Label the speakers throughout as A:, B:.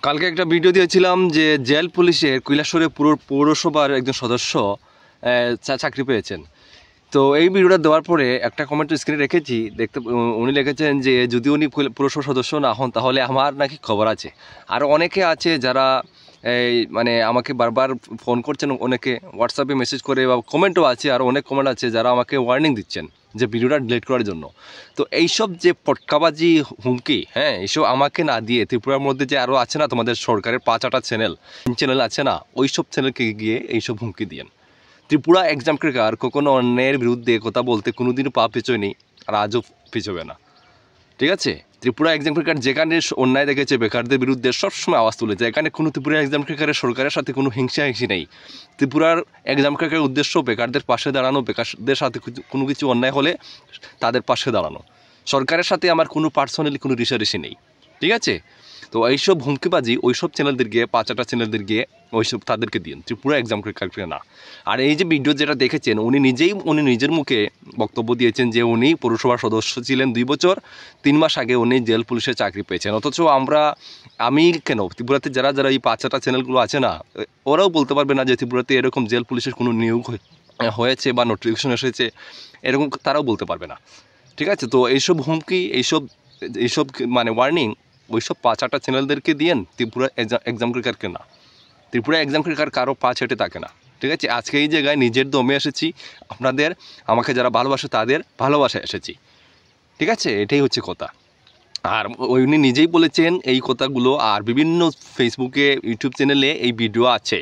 A: কালকে একটা ভিডিও দিয়েছিলাম যে জেল পুলিশের কৈলাসহরের পৌরসভার একজন সদস্য চাকরি পেয়েছেন। তো এই ভিডিওটা দেওয়ার পরে একটা কমেন্ট স্ক্রিনে রেখেছি, উনি লিখেছেন যে যদি উনি পৌরসভার সদস্য না হন তাহলে আমার নাকি খবর আছে। আর অনেকে আছে যারা মানে আমাকে বারবার ফোন করছেন, অনেকে হোয়াটসঅ্যাপে মেসেজ করে বা কমেন্টও আছে, আর অনেক কমেন্ট আছে যারা আমাকে ওয়ার্নিং দিচ্ছেন যে ভিডিওটা ডিলিট করার জন্য। তো এইসব যে পটকাবাজি হুমকি, এইসব আমাকে না দিয়ে ত্রিপুরার মধ্যে যে আরও আছে না তোমাদের সরকারের 5-8টা চ্যানেল আছে না, ওই সব চ্যানেলকে গিয়ে এইসব হুমকি দিয়েন। ত্রিপুরা এক্সাম ক্রেকার কখনো অন্যায়ের বিরুদ্ধে কথা বলতে কোনোদিনও পা পেছোয়নি, আর আজও পিছোবে না। ঠিক আছে, ত্রিপুরা এক্সাম ক্রেকার যেখানে অন্যায় দেখেছে বেকারদের বিরুদ্ধে সবসময় আওয়াজ তুলেছে। এখানে কোনো ত্রিপুরা এক্সাম ক্রেকারের সরকারের সাথে কোনো হিংসা নেই। ত্রিপুরার এক্সাম ক্রেকারের উদ্দেশ্য বেকারদের পাশে দাঁড়ানো, বেকারদের সাথে কোনো কিছু অন্যায় হলে তাদের পাশে দাঁড়ানো। সরকারের সাথে আমার কোনো পার্সোনালি কোনো রেষারেষি নেই। ঠিক আছে, তো এইসব হুমকিবাজি ওইসব চ্যানেলদের গিয়ে 5-8টা চ্যানেলদের গিয়ে ওইসব তাদেরকে দিন, ত্রিপুরা এক্সাম ক্রেকারকে না। আর এই যে ভিডিও যেটা দেখেছেন, উনি নিজের মুখে বক্তব্য দিয়েছেন যে উনি পৌরসভার সদস্য ছিলেন 2 বছর 3 মাস আগে উনি জেল পুলিশের চাকরি পেয়েছেন। অথচ আমি কেন ত্রিপুরাতে যারা এই 5-8টা চ্যানেলগুলো আছে না, ওরাও বলতে পারবে না যে ত্রিপুরাতে এরকম জেল পুলিশের কোনো নিয়োগ হয়েছে বা নোটিফিকেশন এসেছে, এরকম তারাও বলতে পারবে না। ঠিক আছে, তো এইসব হুমকি, এইসব মানে ওয়ার্নিং ওইসব 5-8টা চ্যানেলদেরকে দিয়েন, ত্রিপুরা এক্সাম ক্রেকারকে না। ত্রিপুরা এক্সাম ক্রেকার কারো পা ছেটে থাকে না। ঠিক আছে, আজকে এই জায়গায় নিজের দমে এসেছি, আমাকে যারা ভালোবাসে তাদের ভালোবাসায় এসেছি। ঠিক আছে, এটাই হচ্ছে কথা। আর উনি নিজেই বলেছেন এই কথাগুলো, আর বিভিন্ন ফেসবুকে ইউটিউব চ্যানেলে এই ভিডিও আছে,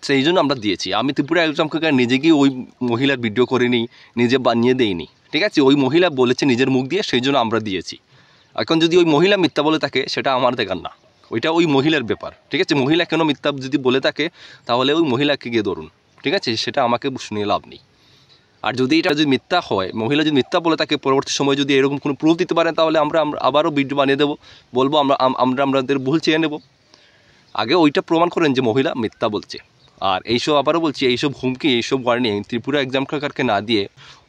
A: সেই জন্য আমরা দিয়েছি। আমি ত্রিপুরা এক্সাম ক্রেকার নিজে গিয়ে ওই মহিলার ভিডিও করিনি, নিজে বানিয়ে দেইনি। ঠিক আছে, ওই মহিলা বলেছে নিজের মুখ দিয়ে, সেই জন্য আমরা দিয়েছি। এখন যদি ওই মহিলা মিথ্যা বলে থাকে সেটা আমার দেখার না, ওইটা ওই মহিলার ব্যাপার। ঠিক আছে, মহিলা কেন মিথ্যা যদি বলে থাকে তাহলে ওই মহিলাকে গিয়ে ধরুন। ঠিক আছে, সেটা আমাকে শুনিয়ে লাভ নেই। আর যদি এটা যদি মিথ্যা হয়, মহিলা যদি মিথ্যা বলে থাকে, পরবর্তী সময় যদি এরকম কোনো প্রুফ দিতে পারেন তাহলে আমরা আবারও ভিডিও বানিয়ে দেবো, বলবো আমাদের ভুল চেয়ে নেব। আগে ওইটা প্রমাণ করেন যে মহিলা মিথ্যা বলছে। আর এইসব আবারও বলছি, এইসব হুমকি, এইসব ওয়ার্নিং ত্রিপুরা এক্সাম ক্রেকারকে না দিয়ে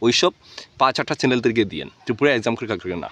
A: ওইসব 5-8টা চ্যানেলদেরকে দিয়েন, ত্রিপুরা এক্সাম ক্রেকারকে না।